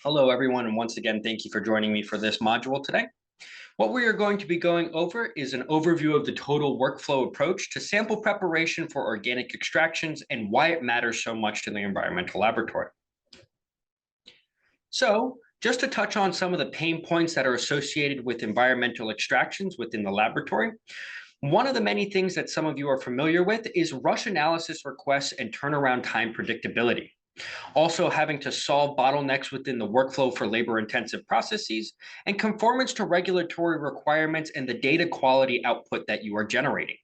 Hello, everyone, and once again, thank you for joining me for this module today. What we are going to be going over is an overview of the total workflow approach to sample preparation for organic extractions and why it matters so much to the environmental laboratory. So, just to touch on some of the pain points that are associated with environmental extractions within the laboratory, one of the many things that some of you are familiar with is rush analysis requests and turnaround time predictability. Also having to solve bottlenecks within the workflow for labor-intensive processes, and conformance to regulatory requirements and the data quality output that you are generating.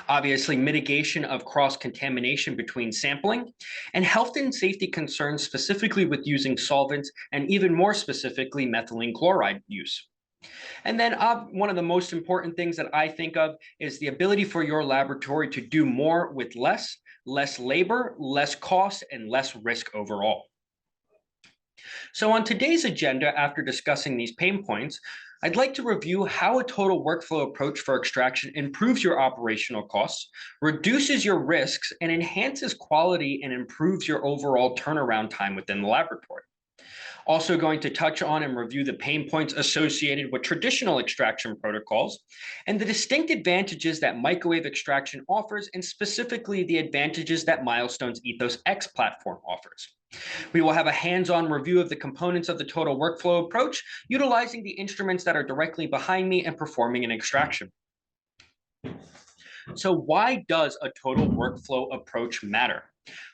Obviously, mitigation of cross-contamination between sampling, and health and safety concerns specifically with using solvents, and even more specifically, methylene chloride use. And then one of the most important things that I think of is the ability for your laboratory to do more with less labor, less cost, and less risk overall. So on today's agenda, after discussing these pain points, I'd like to review how a total workflow approach for extraction improves your operational costs, reduces your risks, and enhances quality and improves your overall turnaround time within the laboratory. Also going to touch on and review the pain points associated with traditional extraction protocols and the distinct advantages that microwave extraction offers, and specifically the advantages that Milestone's Ethos X platform offers. We will have a hands-on review of the components of the total workflow approach, utilizing the instruments that are directly behind me and performing an extraction. So why does a total workflow approach matter?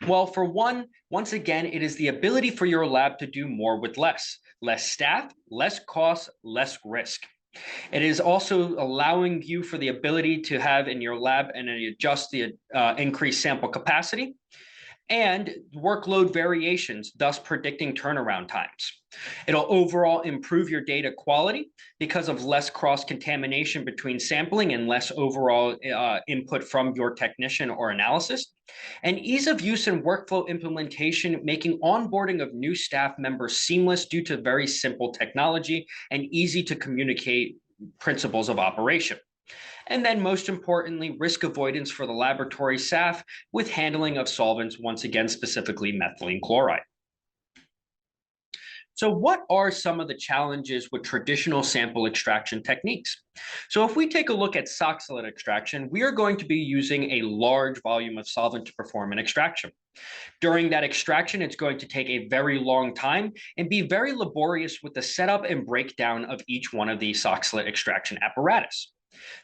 Well, for one, once again, it is the ability for your lab to do more with less staff, less costs, less risk. It is also allowing you for the ability to have in your lab and adjust the increased sample capacity and workload variations, thus predicting turnaround times. It'll overall improve your data quality because of less cross-contamination between sampling and less overall input from your technician or analysis. And ease of use and workflow implementation, making onboarding of new staff members seamless due to very simple technology and easy to communicate principles of operation. And then most importantly, risk avoidance for the laboratory staff with handling of solvents, once again, specifically methylene chloride. So what are some of the challenges with traditional sample extraction techniques? So if we take a look at oxalate extraction, we are going to be using a large volume of solvent to perform an extraction. During that extraction, it's going to take a very long time and be very laborious with the setup and breakdown of each one of these oxalate extraction apparatus.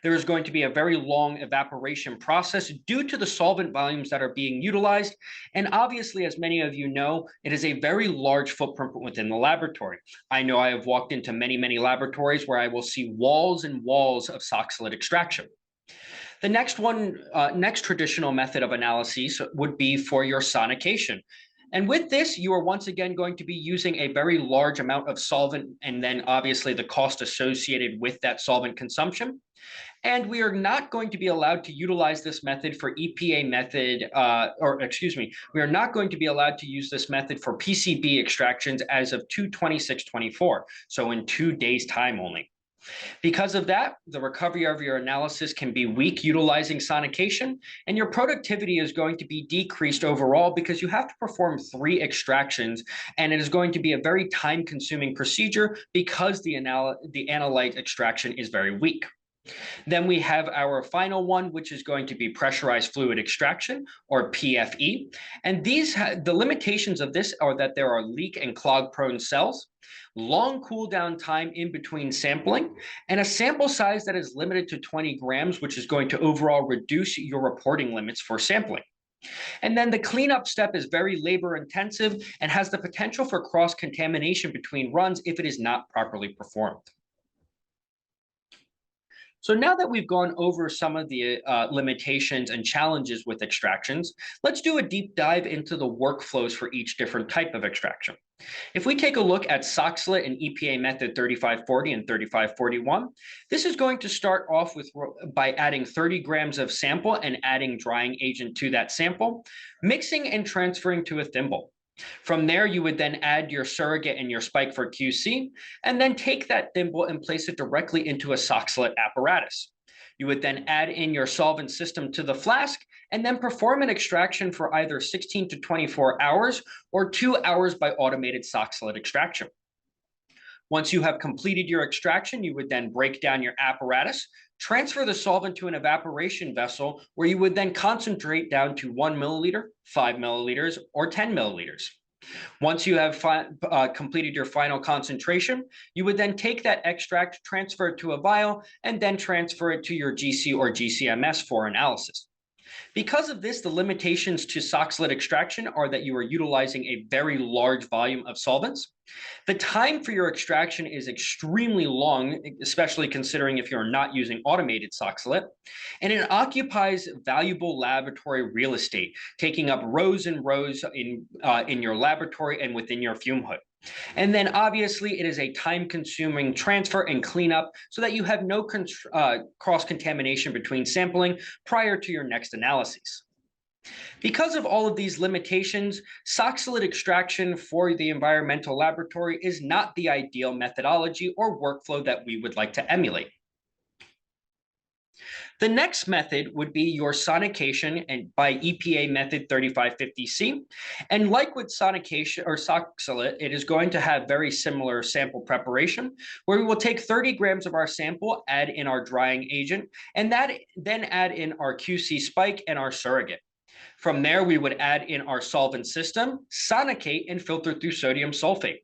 There is going to be a very long evaporation process due to the solvent volumes that are being utilized. And obviously, as many of you know, it is a very large footprint within the laboratory. I know I have walked into many laboratories where I will see walls and walls of oxalate extraction. The next traditional method of analysis would be for your sonication. And with this, you are once again going to be using a very large amount of solvent, and then obviously the cost associated with that solvent consumption. And we are not going to be allowed to utilize this method for EPA method, we are not going to be allowed to use this method for PCB extractions as of 2/26/24, so in 2 days' time only. Because of that, the recovery of your analysis can be weak utilizing sonication, and your productivity is going to be decreased overall because you have to perform 3 extractions, and it is going to be a very time-consuming procedure because the analyte extraction is very weak. Then we have our final one, which is going to be pressurized fluid extraction, or PFE. And the limitations of this are that there are leak and clog prone cells, long cool down time in between sampling, and a sample size that is limited to 20 grams, which is going to overall reduce your reporting limits for sampling. And then the cleanup step is very labor intensive and has the potential for cross-contamination between runs if it is not properly performed. So now that we've gone over some of the limitations and challenges with extractions, let's do a deep dive into the workflows for each different type of extraction. If we take a look at oxalate and EPA method 3540 and 3541, this is going to start off by adding 30 grams of sample and adding drying agent to that sample, mixing and transferring to a thimble. From there, you would then add your surrogate and your spike for QC, and then take that thimble and place it directly into a oxalate apparatus. You would then add in your solvent system to the flask and then perform an extraction for either 16 to 24 hours or 2 hours by automated oxalate extraction. Once you have completed your extraction, you would then break down your apparatus, transfer the solvent to an evaporation vessel where you would then concentrate down to 1 milliliter, 5 milliliters, or 10 milliliters. Once you have completed your final concentration, you would then take that extract, transfer it to a vial, and then transfer it to your GC or GCMS for analysis. Because of this, the limitations to oxalate extraction are that you are utilizing a very large volume of solvents. The time for your extraction is extremely long, especially considering if you're not using automated oxalate, and it occupies valuable laboratory real estate, taking up rows and rows in your laboratory and within your fume hood. And then obviously it is a time-consuming transfer and cleanup so that you have no cross-contamination between sampling prior to your next analyses. Because of all of these limitations, oxalate extraction for the environmental laboratory is not the ideal methodology or workflow that we would like to emulate. The next method would be your sonication and by EPA method 3550C. And like with sonication or oxalate, it is going to have very similar sample preparation, where we will take 30 grams of our sample, add in our drying agent, and then add in our QC spike and our surrogate. From there, we would add in our solvent system, sonicate, and filter through sodium sulfate.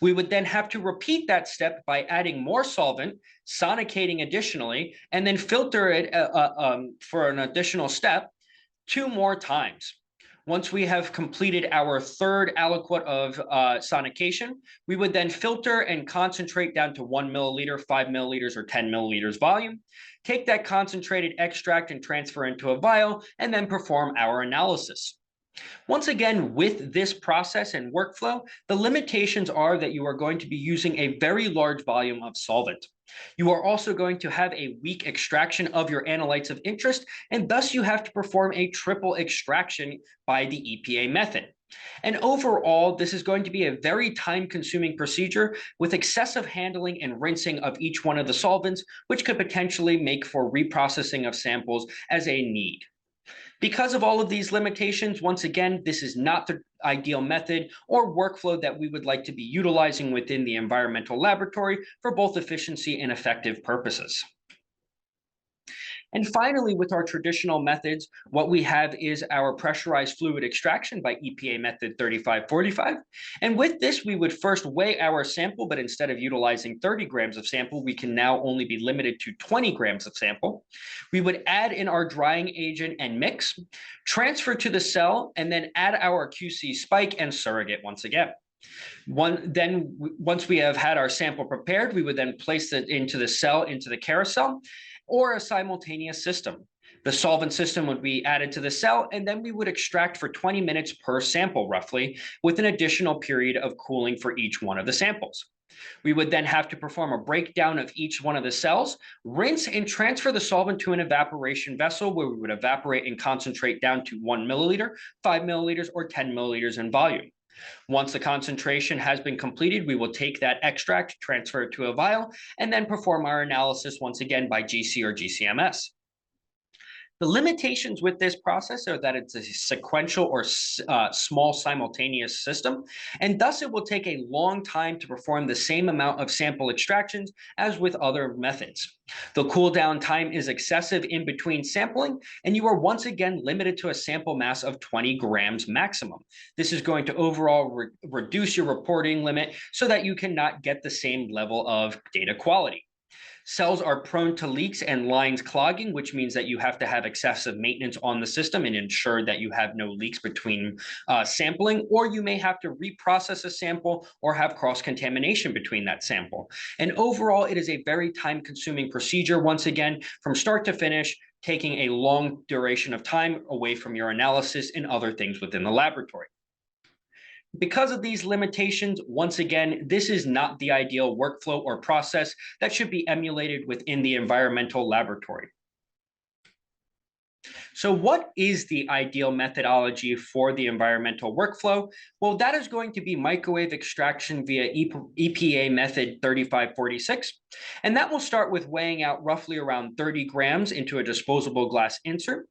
We would then have to repeat that step by adding more solvent, sonicating additionally, and then filter it for an additional step 2 more times. Once we have completed our third aliquot of sonication, we would then filter and concentrate down to 1 milliliter, 5 milliliters, or 10 milliliters volume, take that concentrated extract and transfer into a vial, and then perform our analysis. Once again, with this process and workflow, the limitations are that you are going to be using a very large volume of solvent. You are also going to have a weak extraction of your analytes of interest, and thus you have to perform a triple extraction by the EPA method. And overall, this is going to be a very time-consuming procedure with excessive handling and rinsing of each one of the solvents, which could potentially make for reprocessing of samples as a need. Because of all of these limitations, once again, this is not the ideal method or workflow that we would like to be utilizing within the environmental laboratory for both efficiency and effective purposes. And finally, with our traditional methods, what we have is our pressurized fluid extraction by EPA method 3545. And with this, we would first weigh our sample, but instead of utilizing 30 grams of sample, we can now only be limited to 20 grams of sample. We would add in our drying agent and mix, transfer to the cell, and then add our QC spike and surrogate once again. Once we have had our sample prepared, we would then place it into the cell, into the carousel, or a simultaneous system. The solvent system would be added to the cell, and then we would extract for 20 minutes per sample, roughly, with an additional period of cooling for each one of the samples. We would then have to perform a breakdown of each one of the cells, rinse and transfer the solvent to an evaporation vessel where we would evaporate and concentrate down to 1 milliliter, 5 milliliters, or 10 milliliters in volume. Once the concentration has been completed, we will take that extract, transfer it to a vial, and then perform our analysis once again by GC or GCMS. The limitations with this process are that it's a sequential or small simultaneous system, and thus it will take a long time to perform the same amount of sample extractions as with other methods. The cool down time is excessive in between sampling, and you are once again limited to a sample mass of 20 grams maximum. This is going to overall reduce your reporting limit so that you cannot get the same level of data quality. Cells are prone to leaks and lines clogging, which means that you have to have excessive maintenance on the system and ensure that you have no leaks between sampling, or you may have to reprocess a sample or have cross-contamination between that sample. And overall, it is a very time-consuming procedure, once again, from start to finish, taking a long duration of time away from your analysis and other things within the laboratory. Because of these limitations, once again, this is not the ideal workflow or process that should be emulated within the environmental laboratory. So what is the ideal methodology for the environmental workflow? Well, that is going to be microwave extraction via EPA method 3546. And that will start with weighing out roughly around 30 grams into a disposable glass insert,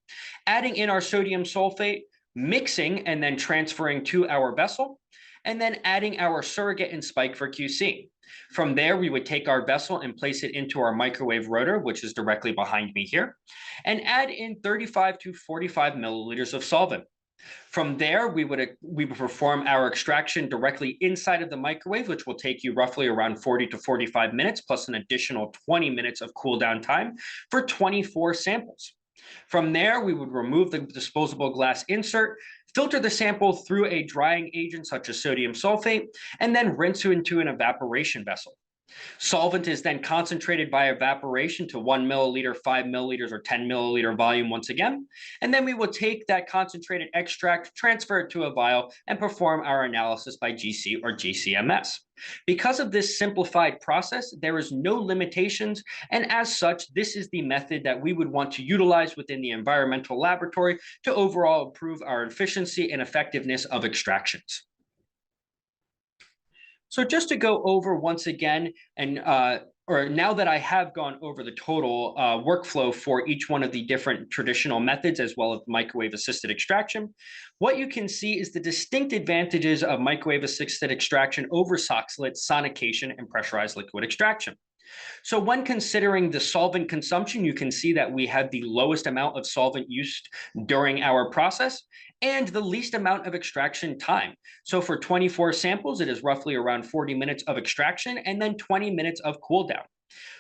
adding in our sodium sulfate, mixing and then transferring to our vessel, and then adding our surrogate and spike for QC. From there, we would take our vessel and place it into our microwave rotor, which is directly behind me here, and add in 35 to 45 milliliters of solvent. From there, we would perform our extraction directly inside of the microwave, which will take you roughly around 40 to 45 minutes, plus an additional 20 minutes of cool down time for 24 samples. From there, we would remove the disposable glass insert, filter the sample through a drying agent such as sodium sulfate, and then rinse it into an evaporation vessel. Solvent is then concentrated by evaporation to 1 milliliter, 5 milliliters, or 10 milliliter volume once again. And then we will take that concentrated extract, transfer it to a vial, and perform our analysis by GC or GCMS. Because of this simplified process, there is no limitations, and as such, this is the method that we would want to utilize within the environmental laboratory to overall improve our efficiency and effectiveness of extractions. So just to go over once again, and or now that I have gone over the total workflow for each one of the different traditional methods, as well as microwave-assisted extraction, what you can see is the distinct advantages of microwave-assisted extraction over soxhlet, sonication, and pressurized liquid extraction. So when considering the solvent consumption, you can see that we have the lowest amount of solvent used during our process and the least amount of extraction time. So for 24 samples, it is roughly around 40 minutes of extraction and then 20 minutes of cool down.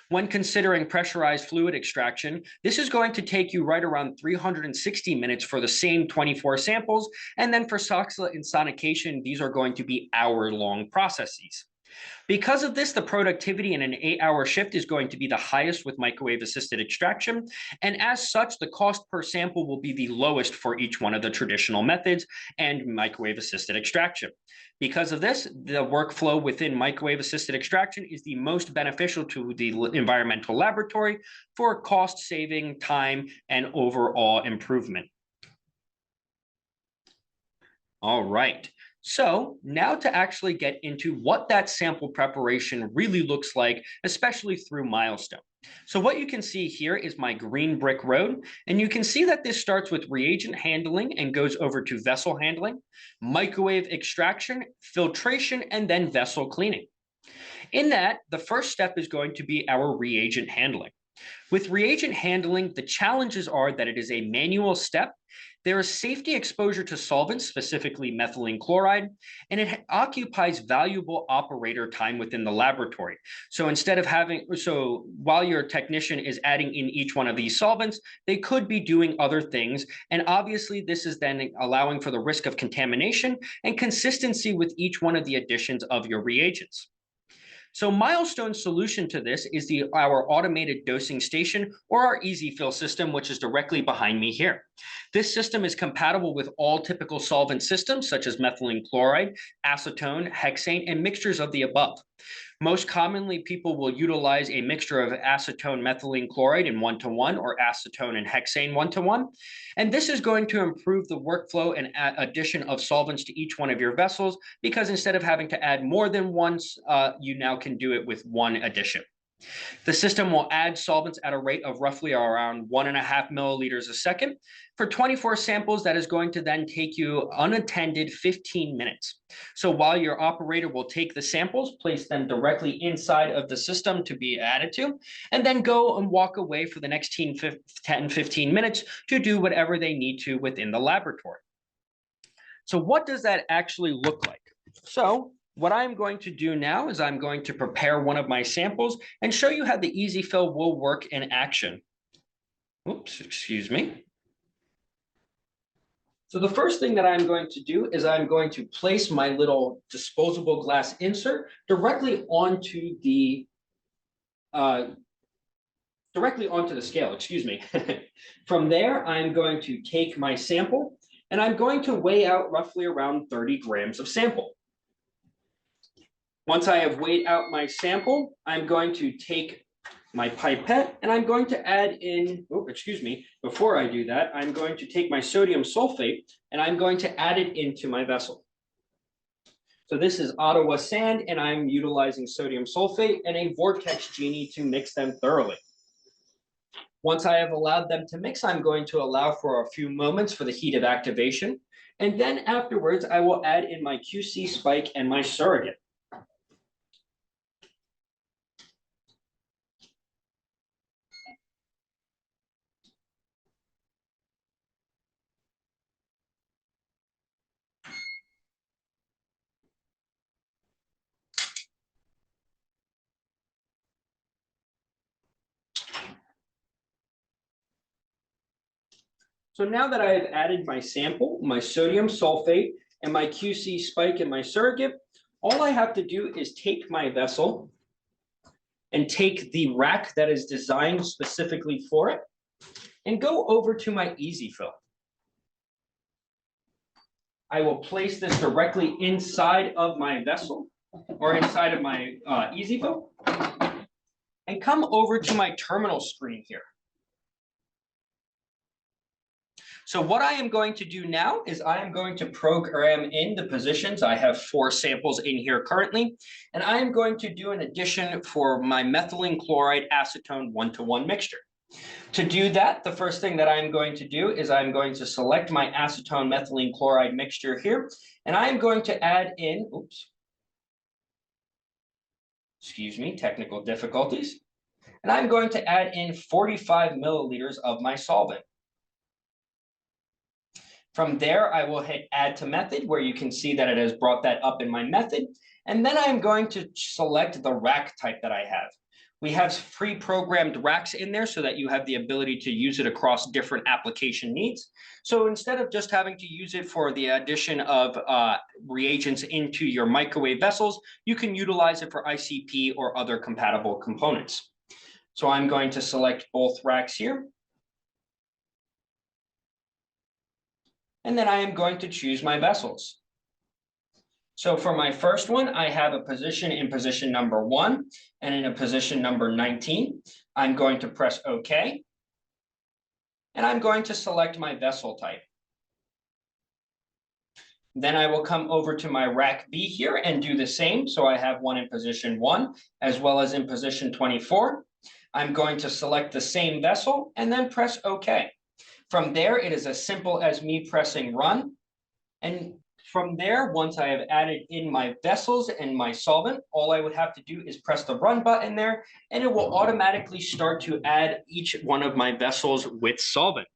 When considering pressurized fluid extraction, this is going to take you right around 360 minutes for the same 24 samples. And then for soxhlet and sonication, these are going to be hour-long processes. Because of this, the productivity in an 8-hour shift is going to be the highest with microwave-assisted extraction, and as such, the cost per sample will be the lowest for each one of the traditional methods and microwave-assisted extraction. Because of this, the workflow within microwave-assisted extraction is the most beneficial to the environmental laboratory for cost saving, time, and overall improvement. All right. So now to actually get into what that sample preparation really looks like, especially through Milestone. So what you can see here is my green brick road, and you can see that this starts with reagent handling and goes over to vessel handling, microwave extraction, filtration, and then vessel cleaning. In that, the first step is going to be our reagent handling. With reagent handling, the challenges are that it is a manual step. There is safety exposure to solvents, specifically methylene chloride, and it occupies valuable operator time within the laboratory. So while your technician is adding in each one of these solvents, they could be doing other things. And obviously, this is then allowing for the risk of contamination and consistency with each one of the additions of your reagents. So Milestone's solution to this is our automated dosing station, or our easy fill system, which is directly behind me here. This system is compatible with all typical solvent systems, such as methylene chloride, acetone, hexane, and mixtures of the above. Most commonly, people will utilize a mixture of acetone methylene chloride in 1:1 or acetone and hexane 1:1. And this is going to improve the workflow and addition of solvents to each one of your vessels, because instead of having to add more than once, you now can do it with one addition. The system will add solvents at a rate of roughly around 1.5 milliliters a second. For 24 samples, that is going to then take you unattended 15 minutes. So while your operator will take the samples, place them directly inside of the system to be added to, and then go and walk away for the next 10-15 minutes to do whatever they need to within the laboratory. So what does that actually look like? So what I'm going to do now is I'm going to prepare one of my samples and show you how the easy fill will work in action. Oops, excuse me. So the first thing that I'm going to do is I'm going to place my little disposable glass insert directly onto the scale, excuse me. From there, I'm going to take my sample and I'm going to weigh out roughly around 30 grams of sample. Once I have weighed out my sample, I'm going to take my pipette, and I'm going to add in, oh, excuse me, before I do that, I'm going to take my sodium sulfate and I'm going to add it into my vessel. So this is Ottawa sand, and I'm utilizing sodium sulfate and a vortex genie to mix them thoroughly. Once I have allowed them to mix, I'm going to allow for a few moments for the heat of activation. And then afterwards, I will add in my QC spike and my surrogate. So now that I have added my sample, my sodium sulfate, and my QC spike and my surrogate, all I have to do is take my vessel and take the rack that is designed specifically for it and go over to my easy fill. I will place this directly inside of my vessel or inside of my easy fill and come over to my terminal screen here. So what I am going to do now is I am going to program in the positions. I have 4 samples in here currently, and I am going to do an addition for my methylene chloride acetone 1-to-1 mixture. To do that, the first thing that I'm going to do is I'm going to select my acetone methylene chloride mixture here, and I am going to add in, excuse me, technical difficulties, and I'm going to add in 45 milliliters of my solvent. From there, I will hit add to method, where you can see that it has brought that up in my method. And then I'm going to select the rack type that I have. We have pre-programmed racks in there so that you have the ability to use it across different application needs. So instead of just having to use it for the addition of reagents into your microwave vessels, you can utilize it for ICP or other compatible components. So I'm going to select both racks here. And then I am going to choose my vessels. So for my first one, I have a position in position number 1 and in a position number 19. I'm going to press OK. And I'm going to select my vessel type. Then I will come over to my rack B here and do the same. So I have one in position 1 as well as in position 24. I'm going to select the same vessel and then press OK. From there, it is as simple as me pressing run. And from there, once I have added in my vessels and my solvent, all I would have to do is press the run button there, and it will automatically start to add each one of my vessels with solvent.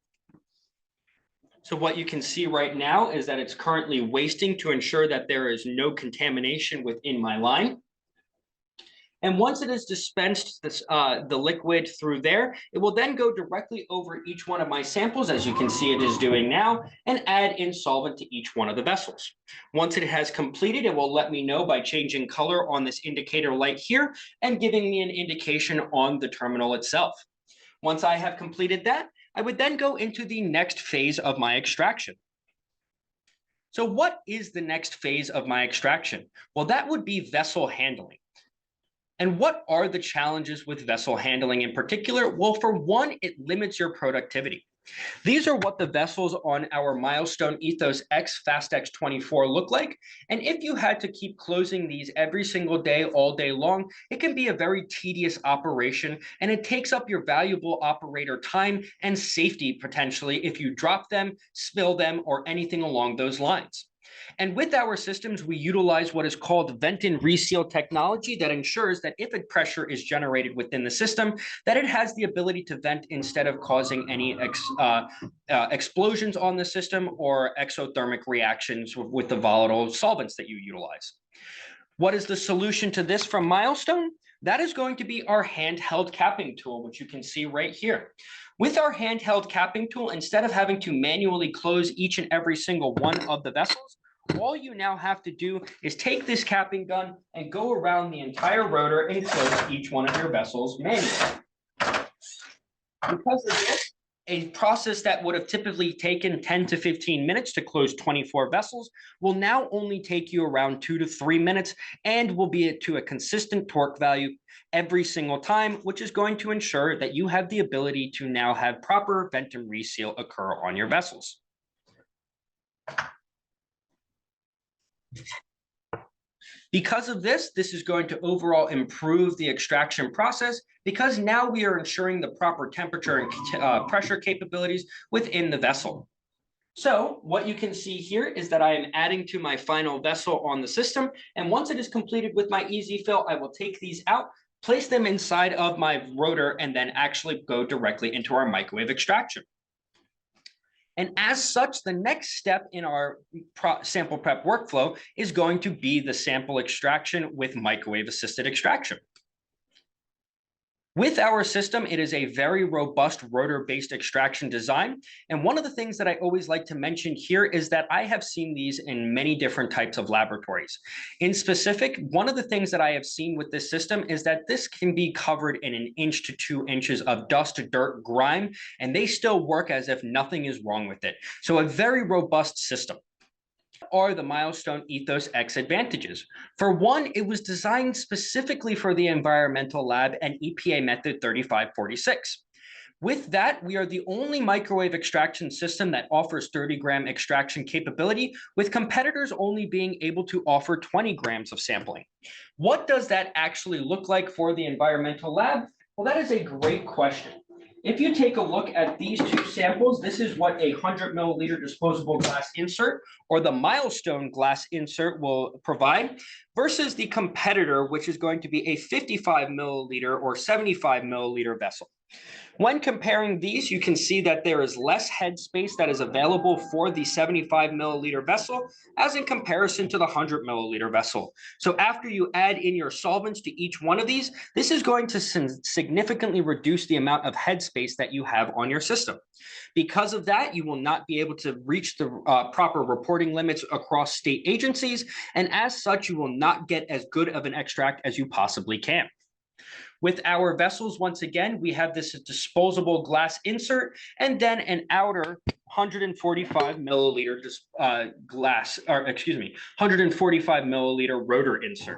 So what you can see right now is that it's currently wasting to ensure that there is no contamination within my line. And once it is dispensed the liquid through there, it will then go directly over each one of my samples, as you can see it is doing now, and add in solvent to each one of the vessels. Once it has completed, it will let me know by changing color on this indicator light here and giving me an indication on the terminal itself. Once I have completed that, I would then go into the next phase of my extraction. So what is the next phase of my extraction? Well, that would be vessel handling. And what are the challenges with vessel handling in particular? Well, for one, it limits your productivity. These are what the vessels on our Milestone Ethos X Fast X24 look like. And if you had to keep closing these every single day, all day long, it can be a very tedious operation, and it takes up your valuable operator time and safety potentially if you drop them, spill them, or anything along those lines. And with our systems, we utilize what is called vent and reseal technology that ensures that if a pressure is generated within the system, that it has the ability to vent instead of causing any explosions on the system or exothermic reactions with the volatile solvents that you utilize. What is the solution to this from Milestone? That is going to be our handheld capping tool, which you can see right here. With our handheld capping tool, instead of having to manually close each and every single one of the vessels, all you now have to do is take this capping gun and go around the entire rotor and close each one of your vessels manually. Because of this, A process that would have typically taken 10 to 15 minutes to close 24 vessels will now only take you around 2 to 3 minutes and will be to a consistent torque value every single time, which is going to ensure that you have the ability to now have proper vent and reseal occur on your vessels. Because of this, this is going to overall improve the extraction process because now we are ensuring the proper temperature and pressure capabilities within the vessel. So what you can see here is that I am adding to my final vessel on the system. And once it is completed with my easy fill, I will take these out, place them inside of my rotor, and then actually go directly into our microwave extraction. And as such, the next step in our sample prep workflow is going to be the sample extraction with microwave assisted extraction. With our system, it is a very robust rotor-based extraction design. And one of the things that I always like to mention here is that I have seen these in many different types of laboratories. In specific, one of the things that I have seen with this system is that this can be covered in 1 inch to 2 inches of dust, dirt, grime, and they still work as if nothing is wrong with it. So a very robust system. Are the Milestone Ethos X advantages? For one, it was designed specifically for the environmental lab and EPA method 3546. With that, we are the only microwave extraction system that offers 30-gram extraction capability, with competitors only being able to offer 20 grams of sampling. What does that actually look like for the environmental lab? Well, that is a great question. If you take a look at these two samples, this is what a 100 milliliter disposable glass insert or the Milestone glass insert will provide versus the competitor, which is going to be a 55 milliliter or 75 milliliter vessel. When comparing these, you can see that there is less head space that is available for the 75 milliliter vessel as in comparison to the 100 milliliter vessel. So after you add in your solvents to each one of these, this is going to significantly reduce the amount of head space that you have on your system. Because of that, you will not be able to reach the proper reporting limits across state agencies, and as such, you will not get as good of an extract as you possibly can. With our vessels, once again, we have this disposable glass insert and then an outer 145 milliliter 145 milliliter rotor insert.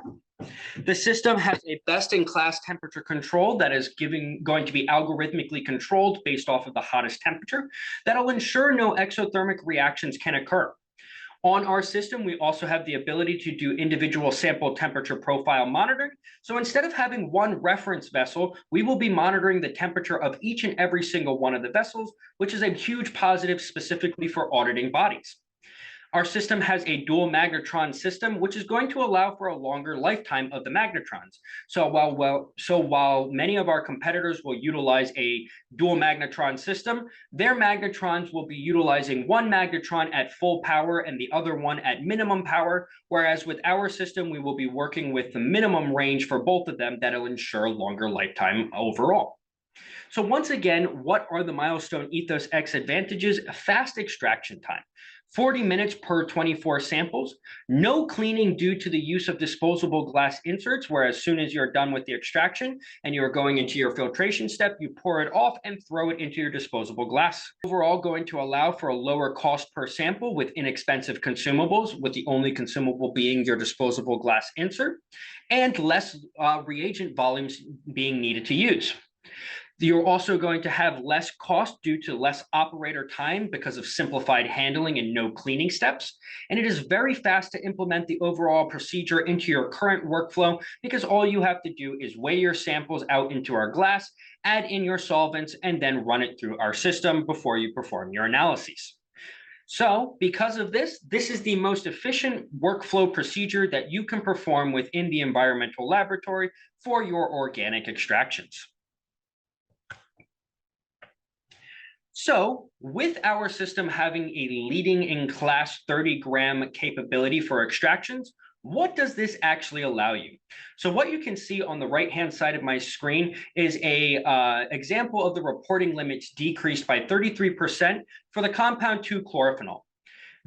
The system has a best-in-class temperature control that is going to be algorithmically controlled based off of the hottest temperature that'll ensure no exothermic reactions can occur. On our system, we also have the ability to do individual sample temperature profile monitoring. So instead of having one reference vessel, we will be monitoring the temperature of each and every single one of the vessels, which is a huge positive specifically for auditing bodies. Our system has a dual magnetron system, which is going to allow for a longer lifetime of the magnetrons. So while many of our competitors will utilize a dual magnetron system, their magnetrons will be utilizing one magnetron at full power and the other one at minimum power, whereas with our system, we will be working with the minimum range for both of them that'll ensure longer lifetime overall. So once again, what are the Milestone Ethos X advantages? Fast extraction time. 40 minutes per 24 samples, no cleaning due to the use of disposable glass inserts, where as soon as you're done with the extraction and you're going into your filtration step, you pour it off and throw it into your disposable glass. Overall, going to allow for a lower cost per sample with inexpensive consumables, with the only consumable being your disposable glass insert, and less reagent volumes being needed to use. You're also going to have less cost due to less operator time because of simplified handling and no cleaning steps. And it is very fast to implement the overall procedure into your current workflow because all you have to do is weigh your samples out into our glass, add in your solvents, and then run it through our system before you perform your analyses. So because of this, this is the most efficient workflow procedure that you can perform within the environmental laboratory for your organic extractions. So with our system having a leading in class 30-gram capability for extractions, what does this actually allow you? So what you can see on the right-hand side of my screen is a example of the reporting limits decreased by 33% for the compound 2-chlorophenol.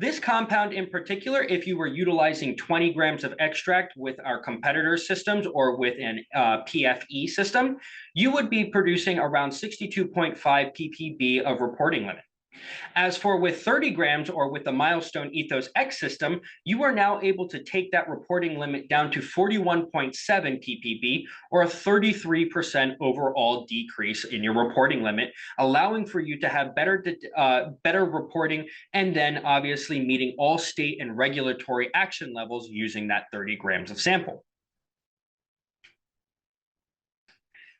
This compound in particular, if you were utilizing 20 grams of extract with our competitor systems or with an PFE system, you would be producing around 62.5 ppb of reporting limit. As for with 30 grams or with the Milestone Ethos X system, you are now able to take that reporting limit down to 41.7 ppb, or a 33% overall decrease in your reporting limit, allowing for you to have better reporting, and then obviously meeting all state and regulatory action levels using that 30 grams of sample.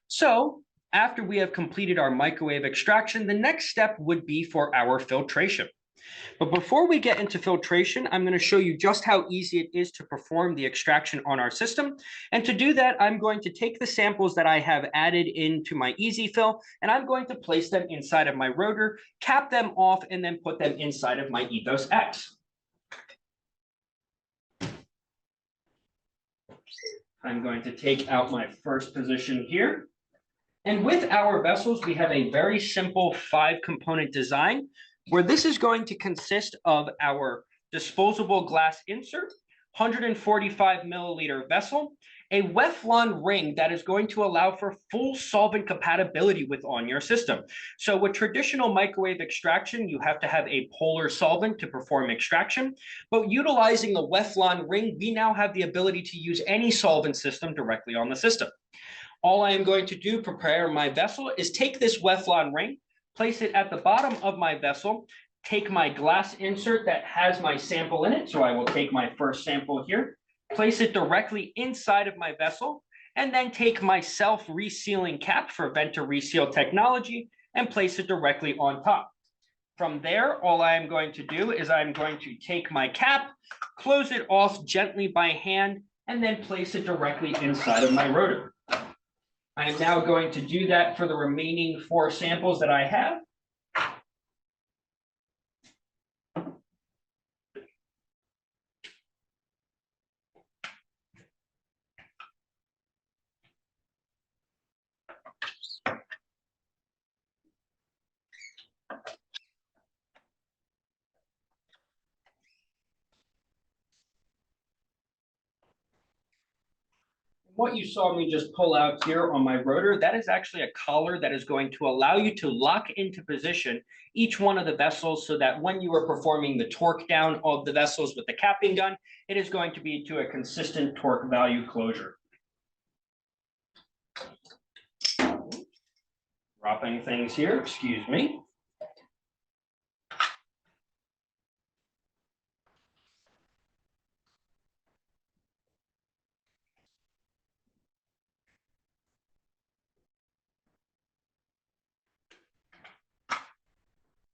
So, after we have completed our microwave extraction, the next step would be for our filtration. But before we get into filtration, I'm going to show you just how easy it is to perform the extraction on our system. And to do that, I'm going to take the samples that I have added into my EasyFill, and I'm going to place them inside of my rotor, cap them off, and then put them inside of my Ethos X. I'm going to take out my first position here. And with our vessels, we have a very simple 5-component design where this is going to consist of our disposable glass insert, 145 milliliter vessel, a Weflon ring that is going to allow for full solvent compatibility with on your system. So with traditional microwave extraction, you have to have a polar solvent to perform extraction, but utilizing the Weflon ring, we now have the ability to use any solvent system directly on the system. All I am going to do to prepare my vessel is take this Weflon ring, place it at the bottom of my vessel, take my glass insert that has my sample in it. So I will take my first sample here, place it directly inside of my vessel, and then take my self-resealing cap for vent-to-reseal technology and place it directly on top. From there, all I am going to do is I'm going to take my cap, close it off gently by hand, and then place it directly inside of my rotor. I am now going to do that for the remaining 4 samples that I have. What you saw me just pull out here on my rotor, that is actually a collar that is going to allow you to lock into position each one of the vessels so that when you are performing the torque down of the vessels with the capping gun, it is going to be to a consistent torque value closure. Dropping things here, excuse me.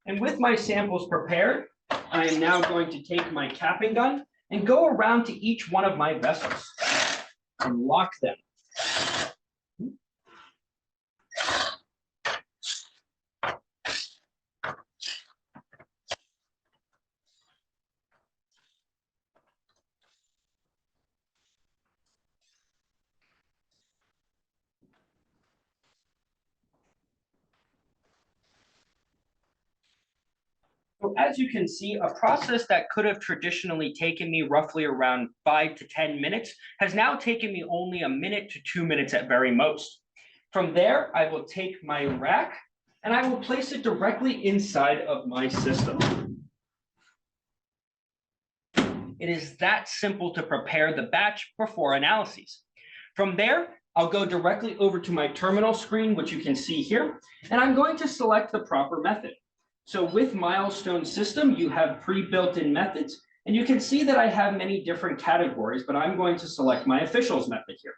And with my samples prepared, I am now going to take my capping gun and go around to each one of my vessels and lock them. So as you can see, a process that could have traditionally taken me roughly around 5 to 10 minutes has now taken me only 1 minute to 2 minutes at very most. From there, I will take my rack and I will place it directly inside of my system. It is that simple to prepare the batch before analyses. From there, I'll go directly over to my terminal screen, which you can see here, and I'm going to select the proper method. So with Milestone system, you have pre-built-in methods, and you can see that I have many different categories, but I'm going to select my officials method here.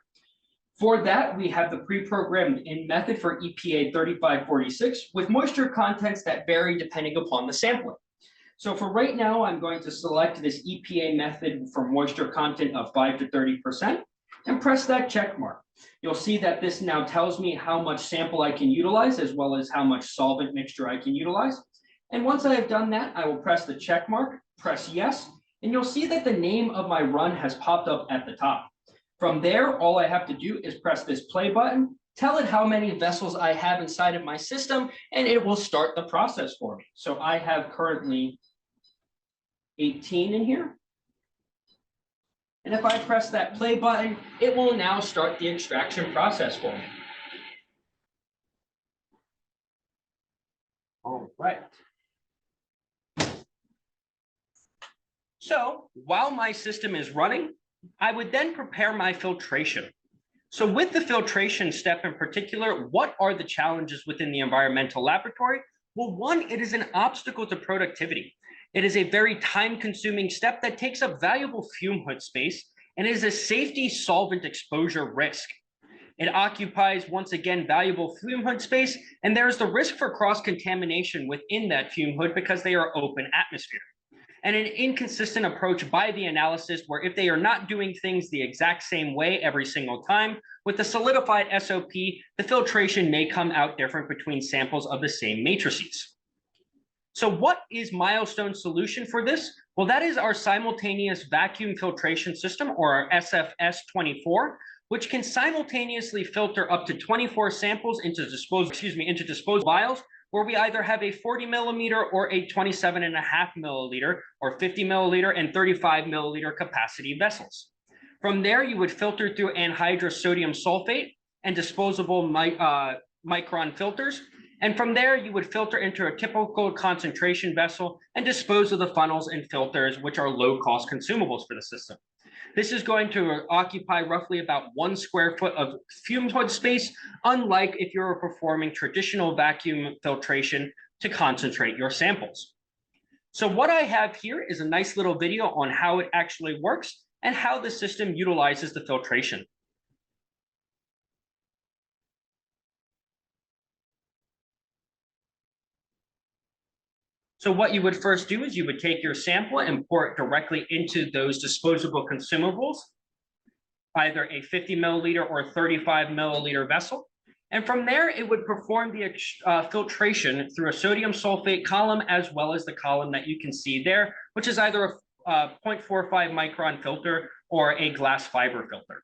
For that, we have the pre-programmed in method for EPA 3546 with moisture contents that vary depending upon the sampling. So for right now, I'm going to select this EPA method for moisture content of 5 to 30% and press that check mark. You'll see that this now tells me how much sample I can utilize as well as how much solvent mixture I can utilize. And once I have done that, I will press the check mark, press yes, and you'll see that the name of my run has popped up at the top. From there, all I have to do is press this play button, tell it how many vessels I have inside of my system, and it will start the process for me. So I have currently 18 in here. And if I press that play button, it will now start the extraction process for me. All right. So while my system is running, I would then prepare my filtration. So with the filtration step in particular, what are the challenges within the environmental laboratory? Well, one, it is an obstacle to productivity. It is a very time-consuming step that takes up valuable fume hood space and is a safety solvent exposure risk. It occupies, once again, valuable fume hood space, and there is the risk for cross-contamination within that fume hood because they are open atmosphere. And an inconsistent approach by the analysis where if they are not doing things the exact same way every single time, with the solidified SOP, the filtration may come out different between samples of the same matrices. So what is Milestone's solution for this? Well, that is our simultaneous vacuum filtration system, or our SFS24, which can simultaneously filter up to 24 samples into disposable vials, where we either have a 40 millimeter or a 27.5 milliliter or 50 milliliter and 35 milliliter capacity vessels. From there, you would filter through anhydrous sodium sulfate and disposable micron filters. And from there, you would filter into a typical concentration vessel and dispose of the funnels and filters, which are low-cost consumables for the system. This is going to occupy roughly about 1 square foot of fume hood space, unlike if you were performing traditional vacuum filtration to concentrate your samples. So what I have here is a nice little video on how it actually works and how the system utilizes the filtration. So what you would first do is you would take your sample and pour it directly into those disposable consumables, either a 50 milliliter or 35 milliliter vessel. And from there, it would perform the filtration through a sodium sulfate column, as well as the column that you can see there, which is either a 0.45 micron filter or a glass fiber filter.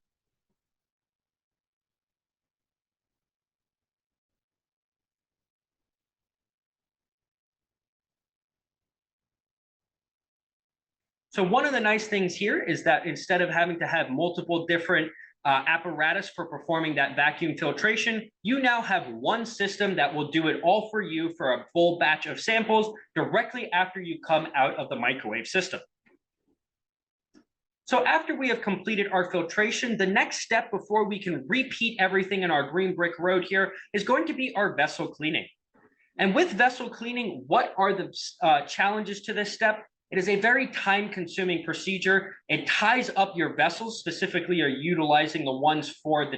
So one of the nice things here is that instead of having to have multiple different apparatus for performing that vacuum filtration, you now have one system that will do it all for you for a full batch of samples directly after you come out of the microwave system. So after we have completed our filtration, the next step before we can repeat everything in our green brick road here is going to be our vessel cleaning. And with vessel cleaning, what are the challenges to this step? It is a very time-consuming procedure. It ties up your vessels. Specifically, you're utilizing the ones for the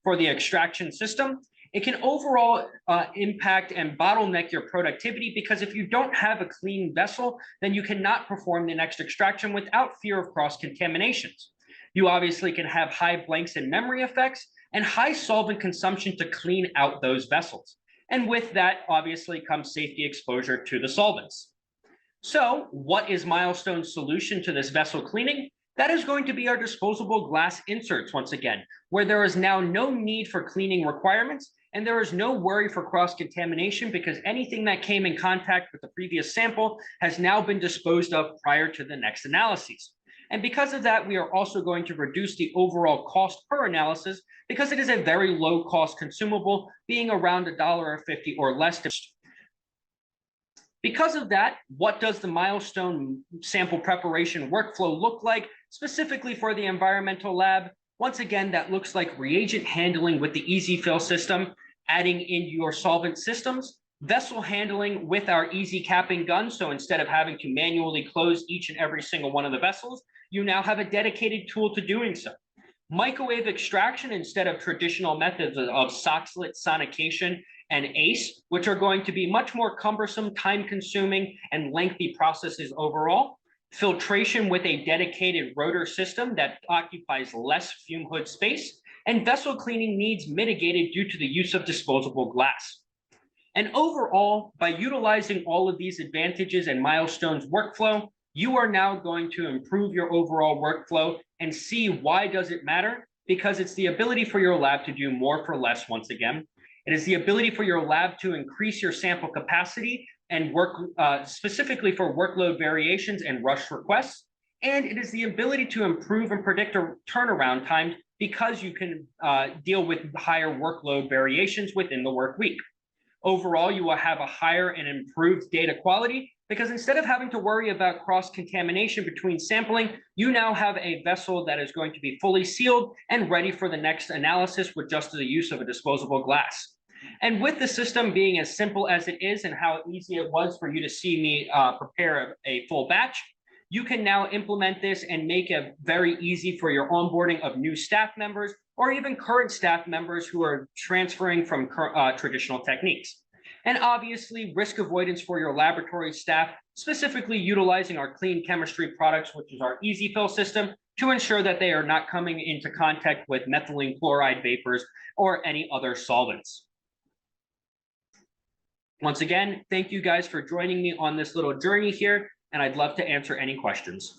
for the extraction system. It can overall impact and bottleneck your productivity, because if you don't have a clean vessel, then you cannot perform the next extraction without fear of cross-contaminations. You obviously can have high blanks and memory effects and high solvent consumption to clean out those vessels. And with that, obviously, comes safety exposure to the solvents. So what is Milestone's solution to this vessel cleaning? That is going to be our disposable glass inserts once again, where there is now no need for cleaning requirements, and there is no worry for cross-contamination because anything that came in contact with the previous sample has now been disposed of prior to the next analyses. And because of that, we are also going to reduce the overall cost per analysis because it is a very low-cost consumable, being around $1.50 or less. Because of that, what does the Milestone sample preparation workflow look like, specifically for the environmental lab? Once again, that looks like reagent handling with the easy fill system, adding in your solvent systems, vessel handling with our easy capping gun. So instead of having to manually close each and every single one of the vessels, you now have a dedicated tool to doing so. Microwave extraction instead of traditional methods of soxhlet, sonication, and ACE, which are going to be much more cumbersome, time-consuming, and lengthy processes overall. Filtration with a dedicated rotor system that occupies less fume hood space, and vessel cleaning needs mitigated due to the use of disposable glass. And overall, by utilizing all of these advantages in Milestone's workflow, you are now going to improve your overall workflow and see why does it matter? Because it's the ability for your lab to do more for less once again. It is the ability for your lab to increase your sample capacity and work specifically for workload variations and rush requests. And it is the ability to improve and predict a turnaround time because you can deal with higher workload variations within the work week. Overall, you will have a higher and improved data quality because instead of having to worry about cross-contamination between sampling, you now have a vessel that is going to be fully sealed and ready for the next analysis with just the use of a disposable glass. And with the system being as simple as it is and how easy it was for you to see me prepare a full batch, you can now implement this and make it very easy for your onboarding of new staff members or even current staff members who are transferring from traditional techniques. And obviously, risk avoidance for your laboratory staff, specifically utilizing our clean chemistry products, which is our easy fill system, to ensure that they are not coming into contact with methylene chloride vapors or any other solvents. Once again, thank you guys for joining me on this little journey here, and I'd love to answer any questions.